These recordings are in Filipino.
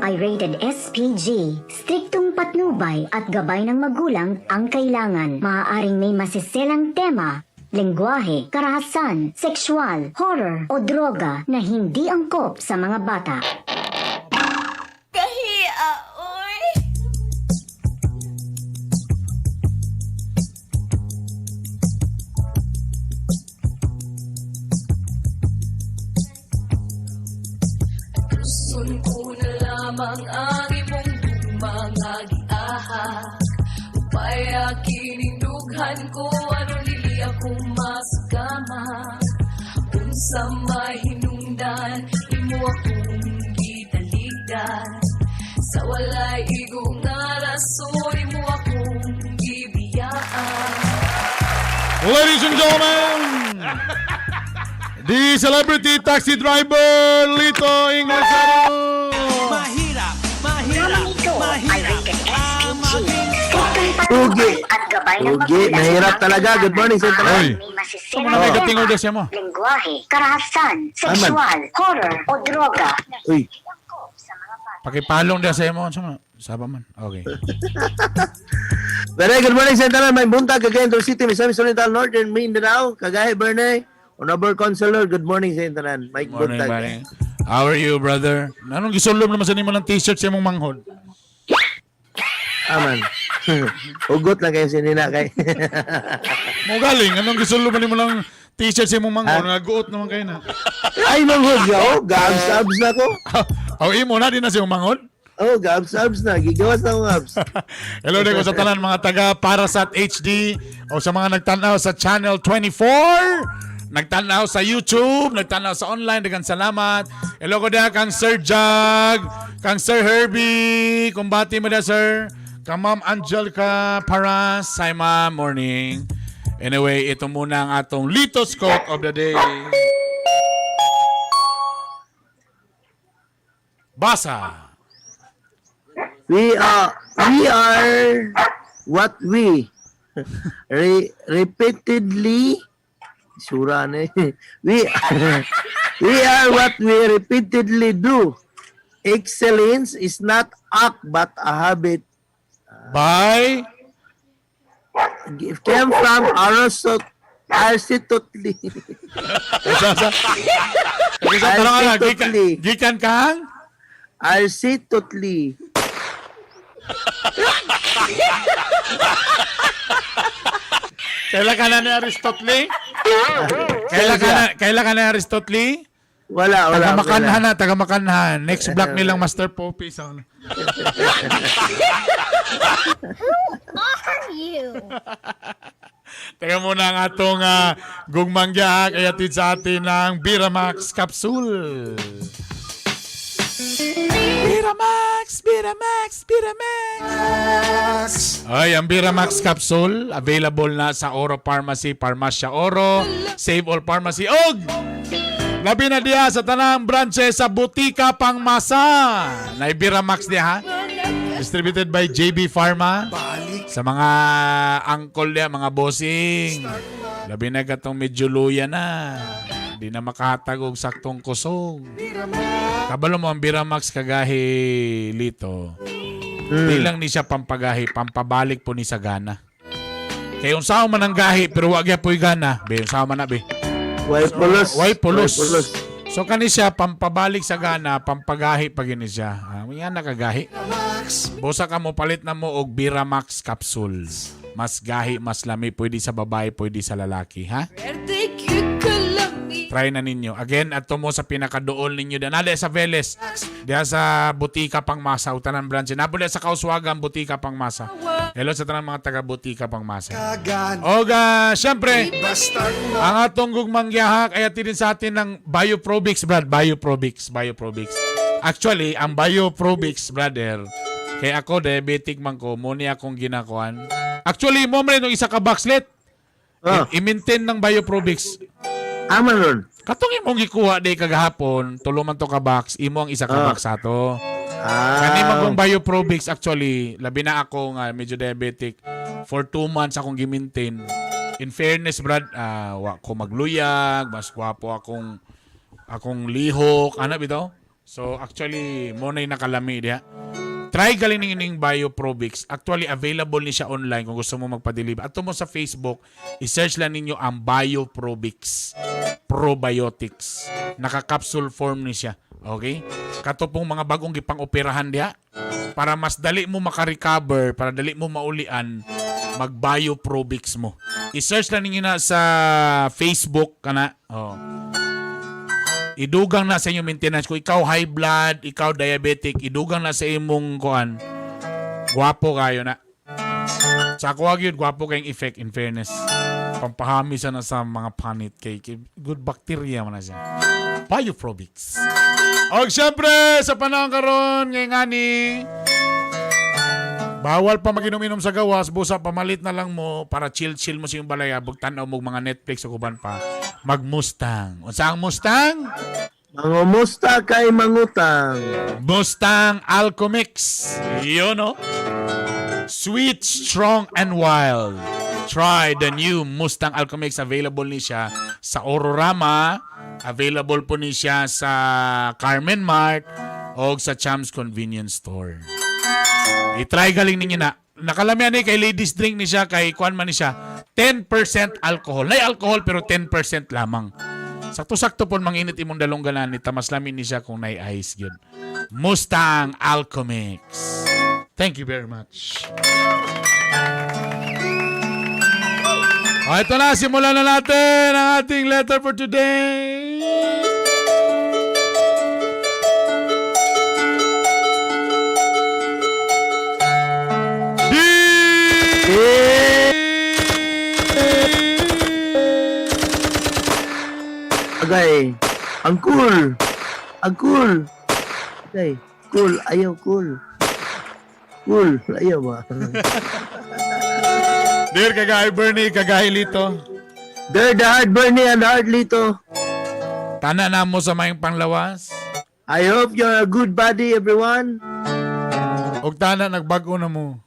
ay rated SPG. Striktong patnubay at gabay ng magulang ang kailangan. Maaaring may masiselang tema, lengguwahe, karahasan, sexual, horror o droga na hindi angkop sa mga bata. Kahiya, oy! Gusto ko na lamang ang imong mga giahak. Upaya kinindughan ko, ano dili ako masagama. Unsa mahinungdan, imo akong gitaligdan. Sa walay igong nga rason, imo akong gibiyaan. Ladies and gentlemen, the celebrity taxi driver, Lito Ingresado. Mahirap, Drama nito ay rated SPG. Striktong Ugi. patnubay at gabay ng Ugi, magulang mahirap ang talaga. Good morning, Sir kailangan. Oy. May Ano masiselang na may tema, katingod siya mo? lengguwahe, karahasan, sexual, horror o droga na Uy. hindi angkop sa mga bata. Pakipalong dia sa imo. Saba man. Okay. Very good morning, Sir Tanan. May buntag, Cagayan del City, Misamis Oriental, Northern Mindanao, Cagayan, Bernay, Honorable Consular. Good morning, Sir Tanan. Mike Morning, buntag. morning. How are you, brother? Anong gisulom naman sa nimo ng t-shirt sa imong manghod? Aman. Ugot lang kayo sinina kay. Mo galing, anong gisulom nimo ng t-shirt sa imong manghod? Naguot naman kayo na. Ay, manghod ka, oh. Gabs-abs na ko. Aw, imo na din na sa imong manghod? Oh, gabs-abs na. Gigawas na akong abs. Hello din ko sa tanan mga taga Parasat HD o sa mga nagtanaw sa Channel 24, nagtanaw sa YouTube, nagtanaw sa online, daghang salamat. Hello ko din kang Sir Jag, kang Sir Herbie, kumbati mo da sir, kang Ma'am Angelica Paras, hi ma'am, morning. Anyway, ito muna ang atong Litos Quote of the Day. Basa. We are what we repeatedly sura na eh. we are what we repeatedly do. Excellence is not act but a habit. Bye. It came from Aristotle. Gikan kang? Aristotle. Kailan ka na ni Aristotle? Kailan ka na ni Aristotle? Wala. Taga-makanhan na, taga-makanhan. Next block nilang Master Poppy. Are you? Teka muna ang atong gugmangga kaya tid sa atin ng Biramax Capsule. Biramax! Ay, ang Biramax Capsule, available na sa Oro Pharmacy, Parmasya Oro, Save All Pharmacy, og labi na diya sa tanang branches sa Butika Pangmasa. Na Biramax diya ha. Distributed by JB Pharma. Sa mga angkol diya, mga bossing. Labi na katong medyo luya na. Di na makahatag og saktong kusog. Kabalo mo ang Biramax kagahi Lito. Di lang ni siya pampagahi, pampabalik po ni sa gana. Kaya unsaon man ang gahi pero wag ya po'y gana. Be, unsaon man na be. Way pulos. So kani siya pampabalik sa gana, pampagahi pag ni siya. Yan nakagahi. Bosa ka mo palit na mo og Biramax capsule. Mas gahi, mas lami, pwede sa babae, pwede sa lalaki, ha? Try na ninyo. Again, ato mo sa pinakadool ninyo. Nade sa Veles. Diya sa Butika Pangmasa. Utanan branch. Napo sa Kauswagan, Butika Pangmasa. Hello sa tanang mga taga Butika Pangmasa. O syempre, ang atong gugmanggyaha kaya tinin sa atin ng Bioprobix, Brad. Bioprobix. Actually, ang Bioprobix, brother, kaya ako, diabetic man ko, muna akong ginakuan. Actually, mo rin yung isa ka boxlet. I-maintain ng Bioprobix. Aman ron. Katong imong gikuha day kagahapon, tulo man to ka box, imo ang isa ka box ato. Kani magong Bioprobix actually, labi na ako nga medyo diabetic. For 2 months akong gi-maintain. In fairness, Brad, wa ko magluyag, mas gwapo akong lihok, ano bitaw? So actually mo na nakalami diha. Try galing ning Bioprobix. Actually available ni siya online kung gusto mo magpa-deliver. Ato mo sa Facebook, i-search lang ninyo ang Bioprobix Probiotics. Naka-capsule form ni siya. Okay? Kato pong mga bagong gipang-operahan diha para mas dali mo maka-recover, para dali mo maulian, mag-Bioprobix mo. I-search lang ninyo na sa Facebook kana. Oh. Idugang na sa inyong maintenance. Kung ikaw high blood, ikaw diabetic, idugang na sa imong kuan. Gwapo kayo na. Sa ako yun, gwapo kayong effect in fairness. Pampahami siya na sa mga panit kay good bacteria man na siya. Bioprobix. O syempre, sa panahon karon ngayon nga ni bawal pa maginom-inom sa gawas, busa pamalit na lang mo para chill-chill mo sa iyong balaya, bugtanaw mo mga Netflix o kuban pa. Mag-Mustang. Unsa ang Mustang? Mangumusta kay mangutang. Mustang Alchemix. Yun, no? Sweet, strong, and wild. Try the new Mustang Alchemix. Available ni siya sa Ororama. Available po ni siya sa Carmen Mart o sa Cham's Convenience Store. I-try galing ninyo na. Nakalamihan ni kay ladies drink ni siya, kay kuan man ni siya. 10% alcohol. Nay alcohol pero 10% lamang. Sakto-sakto po manginit imong dalongganan ni tamas lamin ni siya kung nay ice gyud. Mustang Alchemix. Thank you very much. Ito na, simulan na natin ang ating letter for today. Agay, ang cool. Ang cool. Agay, cool. Ayaw cool. Cool. Ayaw ba? Dear kagay Bernie, kagay Lito. Dear the hard Bernie and hard Lito. Tana na mo sa mayong panglawas. I hope you're a good buddy, everyone. Og tana nagbago na mo.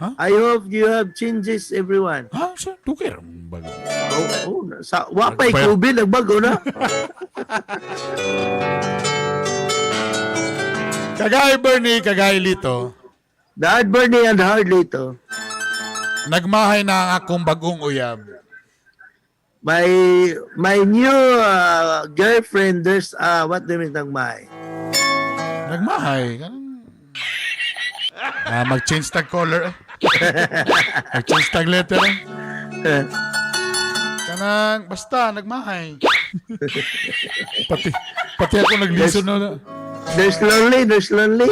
I hope you have changes, everyone. Ha? Sa tukir bago. Sa wapay Nagbago. COVID, nagbago na. Kagay Bernie, kagay Lito. The hard Bernie and hard Lito. Nagmahay na ang akong bagong uyab. My new girlfriend, there's, what do you mean nagmay? Nagmahay. Mag-change tag color. Mag-change tag letter. Kanang, basta, nagmahay. pati ako naglison na. There's lonely.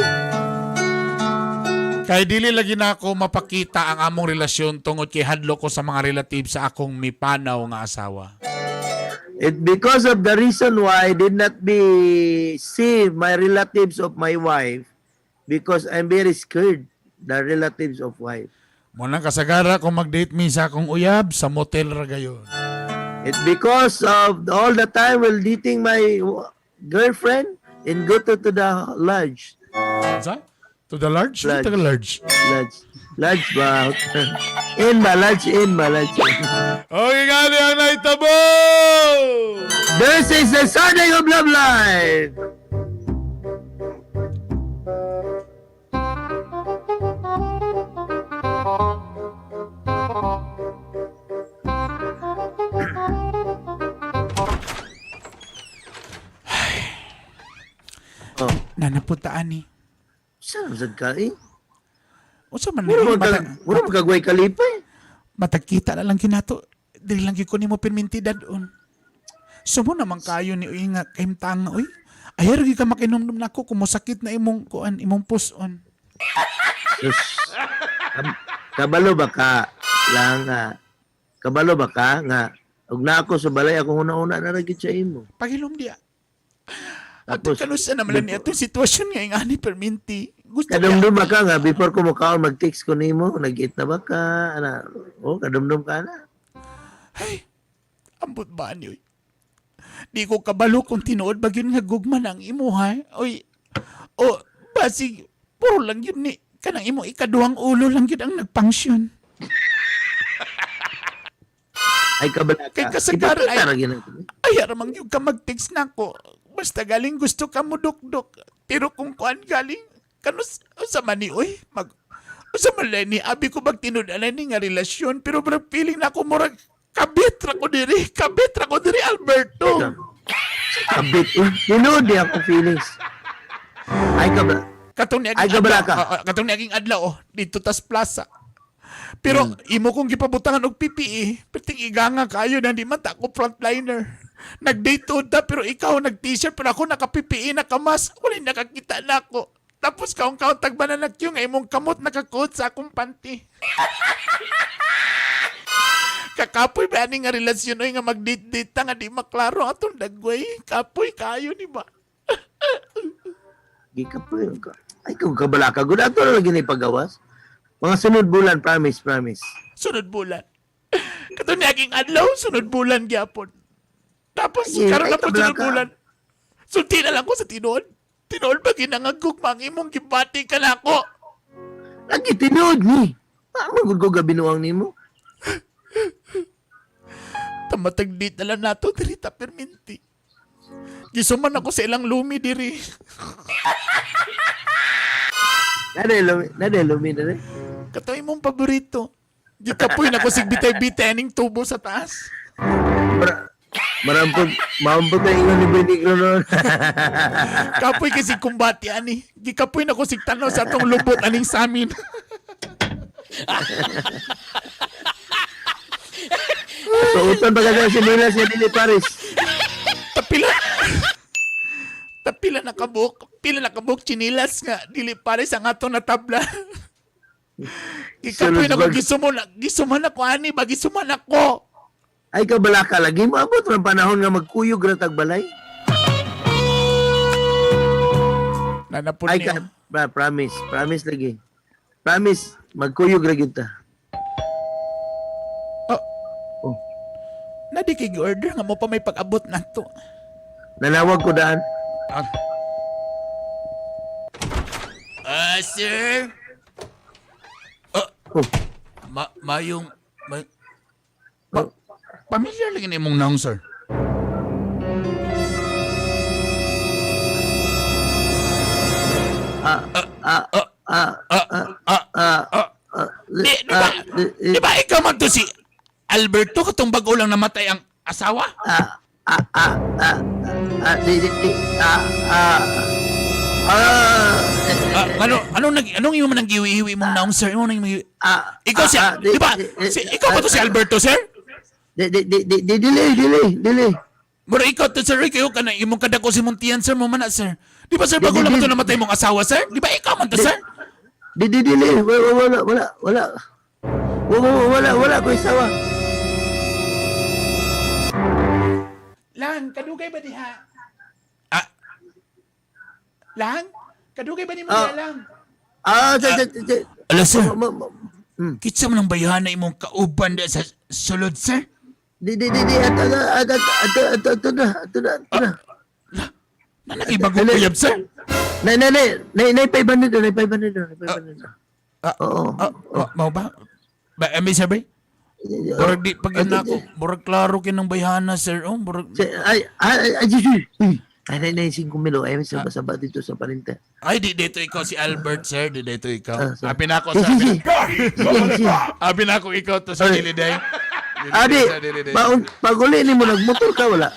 Kay dili lagi na ako mapakita ang among relasyon tungod kay hadlo ko sa mga relatives sa akong mipanaw nga asawa. It because of the reason why I did not see my relatives of my wife because I'm very scared the relatives of wife. Muna kasagara kung mag-date mi sa akong uyab sa motel ra gayon. It's because of all the time while dating my girlfriend and go to the lodge. Sa? To the large? Large. To the large. Lodge ba? In ba? Lodge. Okay, gali ang naitabo! This is the starting of Love Life. Oh, Nanaputaan ni. saan sad ka eh? Unsa man Mura ni? magkagway kalipay. Matagkita na lang kinato. Dili lang gyud ko nimo permintidad on. Sumo naman kayo ni uy nga kaimtang uy. Ayar gyud ka makinomdom nako kung mosakit na imong kuan imong puson. Sus. Kabalo ba ka? Lang kabalo ba ka nga ug na ako sa balay ako una-una na ragit sa imo. Pagilom diya. Ato Tapos kanusa naman ni atong sitwasyon nga ingani perminti. Gusto niya. kadumdum ba ka nga before ko makaon mag-text ko nimo, nag-eat na ba ka? Ana, kadumdum ka na. Ay, ambot ba niyo? Di ko kabalo kung tinuod ba yun nga gugman ang imuhay. Oy, o, basig, puro lang yun ni. Kanang imo ikaduhang ulo lang yun ang nagpangsyon. Ay kabala ka. Kay kasagaran ay- Ipakita ra gyud ako. Ay, aramang yung ka mag-text na ko. basta galing gusto ka mo dukdok. Pero kung kuan galing, kanus sa mani oy, sa malay ni abi ko magtinud-anay ni nga relasyon, pero murag feeling na ako murag kabit ra ko diri Alberto. Kabit. Tinood di ako feelings. Ay ka ba? Katong ni Ay, gabala ka. katong ni aging adlaw dito tas plaza. Pero imo kong gipabutangan og PPE, perting iganga kayo na di man ta ako frontliner. Nag-date ta pero ikaw nag-t-shirt pero ako naka-PPE nakamas, wala nakakita na ako. Tapos kaong tagbanan na nga imong kamot nakakuot sa akong panty. Kakapoy ba ani nga relasyon oy nga mag-date-date ta nga di maklaro atong dagway. Kapoy kayo ni ba? Di ka po yun ka. Ay, kung kabala ka. Good ato na lagi na ipagawas. Mga sunod bulan, promise. Sunod bulan. Kato ni aking adlaw, sunod bulan gyapon. Tapos, Ay, karon ay, na po kabla sunod ka. bulan. Sulti na lang ko sa tinuod. Tinuod ba ginangagkog mang imong gibati ka na ako? Lagi tinood ni. Magod ko gabinuang ni mo. Tamatagdit na lang nato, diri ta perminti. Gisuman ako sa ilang lumi diri. Naday lumi na rin. Kato imong paborito. Gikapoy na ko sigbitay-bitay aning tubo sa taas. Marampod na ingon ni Benigno noon. Kapoy kasi kumbati ani. Gikapoy na ko sigtanaw sa atong lubot aning samin. Suotan pa ka si Nila siya dili Paris. Tapila na kabuk chinilas nga dili pare sa ato na tabla. Ikapoy na ko gisuman ako ani ba gisuman ako. Ay kabala ka lagi mo abot ng panahon nga magkuyog ra tagbalay. Nanapon Ay niyo. ka promise lagi. Promise magkuyog ra gyud ta. Oh, Na di kay order nga mo pa may pag-abot nato. nanawag ko daan. Sir. Oh, Mayong pamilyar lang imong naong, sir. Di ba ikaw man to si Alberto katong bago lang namatay ang asawa? Anong imo man ang giwi-hiwi mong naong, sir? Ikaw si di ba? Ikaw ba to si Alberto, sir? Dili. Mura ikaw to, sir, kayo ka na imong kadako si Muntian, sir, mo man na, sir. Di ba, sir, bago lang to namatay mong asawa, sir? Di ba ikaw man to, sir? Dili. Wala ko isawa. Lang, kadugay ba diha? Lang? Kadugay ba ni mo lang? Ala, sir, kitsa mo ng bayahan na imong kauban sa sulod, sir? Ato na. Nanakibagong kuyab, sir? Nay, 500 na. Oo. Mau ba? Sir, ba? Murag di pag na ako, murag klaro kinang bayhana, sir. Oh, murag... Ay, 5 milo. Ay, sabah dito sa paninta. Ay, dito ikaw si Albert, sir. Dito ikaw. Sir. Abi na ako Sige. Abi na ako ikaw to sa Diliday. Adi, paguli ni mo nagmotor ka wala?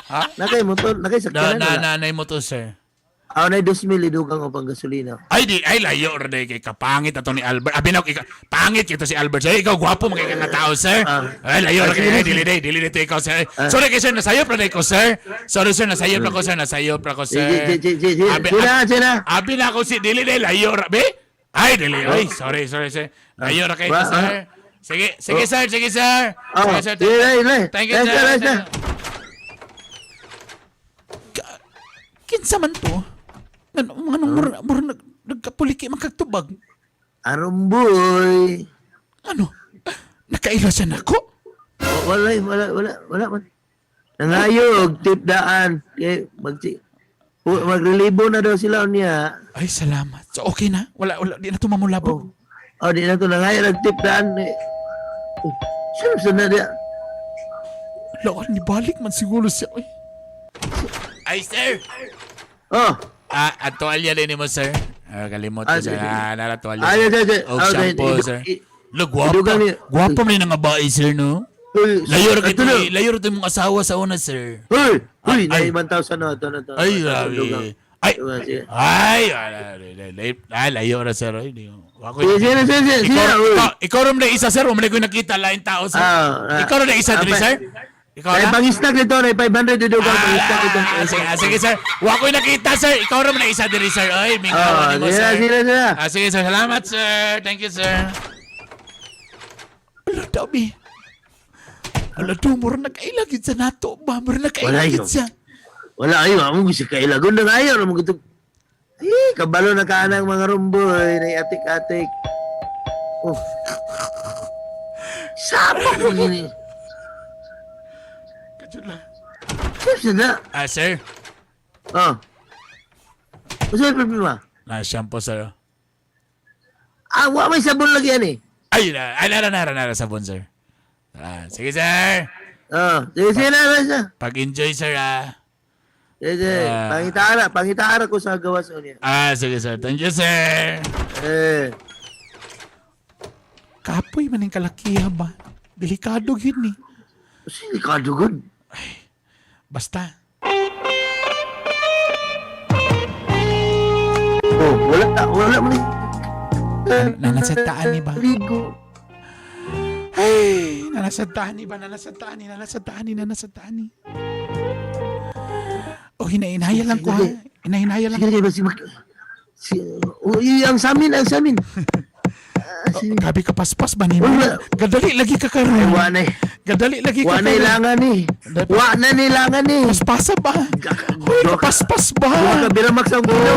Ha? Nakay motor, nakay sakyanan wala? Nanay mo to, sir. Na 2,000 idugang o pang gasolina. Ay, layo ra day kay kapangit ato ni Albert. Abi na ako pangit kito si Albert. Sir, ikaw gwapo mga nga tao, sir. Ay, layo ra kay Diliday to ikaw, sir. Sorry kay sir, nasayop ra day ko, sir. Sorry sir, nasayop ra ko, sir. Sina. Abi na ako si Diliday, layo ra, be? Ay, Diliday. Ay, sorry, sir. Layo ra kay sir. Sige, sir. Sige, sir. Thank you, sir. Kinsa man to? Anong nagkapuliki magkagtubag? Arumboy. Ano? Nakailasan ako? Wala man. Nangayog, tip daan. Magrelibo na daw sila niya. Ay, salamat. So, okay na? Wala, di na ito mamulabog. Di na to nangayog, nagtip daan. Sino na dia? Laon, nibalik man siguro siya. Ay, Ay, sir. Oh. Ang tuwalya din mo, sir. Kalimot ko, sir. Nara tuwalya. Ay, O shampoo, sir. Lo, guwapo. Idugang ni- Guwapo mo rin ang babae, sir, no? Uy, Layo rin mong asawa sa una, sir. Uy, Ay. na 1,000 na ito. Ay, grabe. Ay, Sige. layo na, sir. Ay, di ko. Ikaw rin na isa, sir. Umali ko nakita lain tao, sir. Ikaw rin na isa, diri, sir. Ikaw Ay, na? pang-stack nito, na 500 idugang pang-stack ito. Sige, sir. Wa ko nakita, sir. Ikaw rin na isa, diri, sir. Ay, may kawan mo, sir. Sige. Sige, sir. Salamat, sir. Thank you, sir. Ala, dami. Ala, mura nagkailagid sa nato ba? Mura nagkailagid Wala yun. siya. Wala kayo, amo gusto kailagon na kayo. Ano mo gusto? Eh, kabalo na ka ng mga rumboy, na atik-atik. Oh. Sapa ko gini. Kadyo lang. Sir, na. Sir. Oh. Masa yung problema? Shampoo, sir. Wa may sabon lagi yan eh. Ay, nara, sabon, sir. Sige, sir. Oh, sige na. Pag-enjoy, sir, Sige, pangitaara ko sa gawas o niya. sige, sir. Thank you, sir. Kapoy man yung kalakiha ba? Delikado yun, eh. Sino ka dugod? Basta. Oh, wala mo ni. Nanasadtaan ni ba? Ligo. Ay, nanasadtaan ni. Oh, hinahinaya lang ko, ha? Hinahinaya lang. Sige, ang samin. Gabi ka paspas ba ni mo? Wala. Gadali lagi ka Ay, karon. wanay. Gadali lagi ka Wa na karon. ilangan ni. Wa na nilangan ni. Paspasa ba? Hoy, kapaspas ba? Wa ka biramak sa ulo.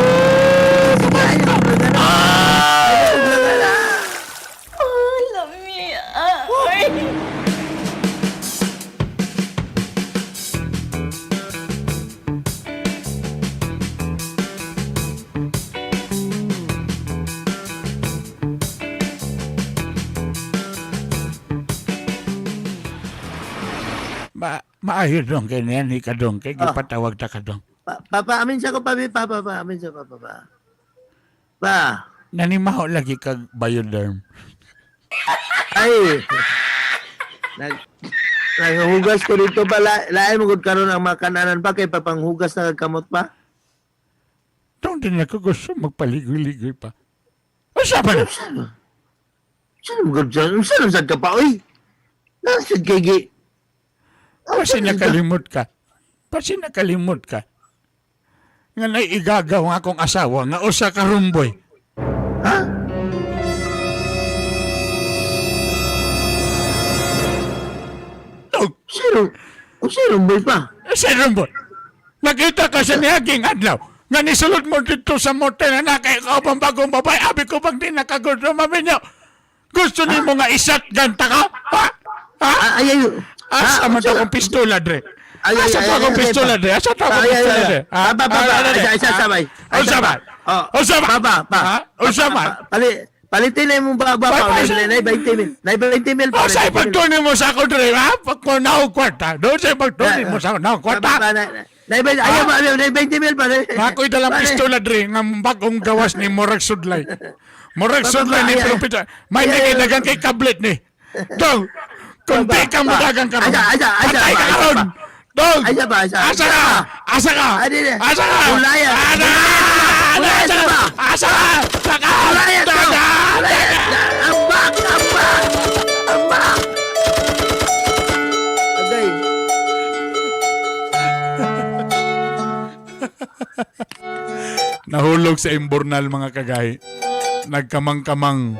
Oh, Lamia. Ay. Maayo dong ganyan, ikadong. Kaya gipatawag ta ka dong. Papa, amin siya ko pa. Amin siya pa. Pa. Nanimaho lagi kag Bioderm. Ay. Naghugas ko dito pa. Lain mo gud karon ang makananan pa kay papanghugas na kamot pa. Doon din ako gusto magpaligoy-ligoy pa. Asa ba na? Saan mo gud dyan? Saan sa ka pa, oy? Nasad kay gi. Pasi nakalimot ka. Nga naigagaw nga akong asawa nga usa ka rumboy. Ha? Oh, Sino boy pa? sa rumboy. Nakita ka sa niyaging adlaw. Nga nisulod mo dito sa motel na nakay ikaw pang bagong babae. Abi ko pag di nakagusto maminyo. Gusto ni mo nga isat ganta ka? Ha? Ay. Asa man akong pistola, Dre? Ay, Asa pa akong pistola, Dre? Asa pa akong pistola, Dre? Sabay. Palitin na mong baba pa. Nay 20 mil. O sa'y pagtunin mo sa ako, Dre, ha? Pag mo naong kwarta. Doon sa'y pagtunin mo sa ako naong kwarta. Ayaw ba? Nay 20 mil pa. Ako'y dalang pistola, Dre, nga bagong gawas ni Morag Sudlay. Morag Sudlay ni Propita. May nagidagan kay kablet ni. Dong, kung di ka madagang ka ron, patay ka ron. Dong, asa ka? Ulaya. Asa ka? Ambak. Okay. Nahulog sa imbornal mga kagahi. Nagkamang-kamang.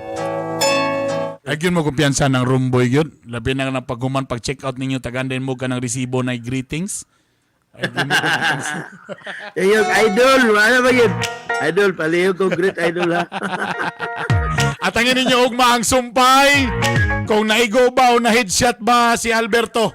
Ay yun mo kumpiyansa ng rumboy yun. Labi na ng paghuman, pag-check out ninyo, tagandin mo ka ng resibo na greetings. Ay yun mo kumpiyansa. Yung idol, ano ba yun? Idol, paliyo ko, great idol ha. At ang ninyo ugma ang sumpay. Kung naigo ba o na headshot ba si Alberto.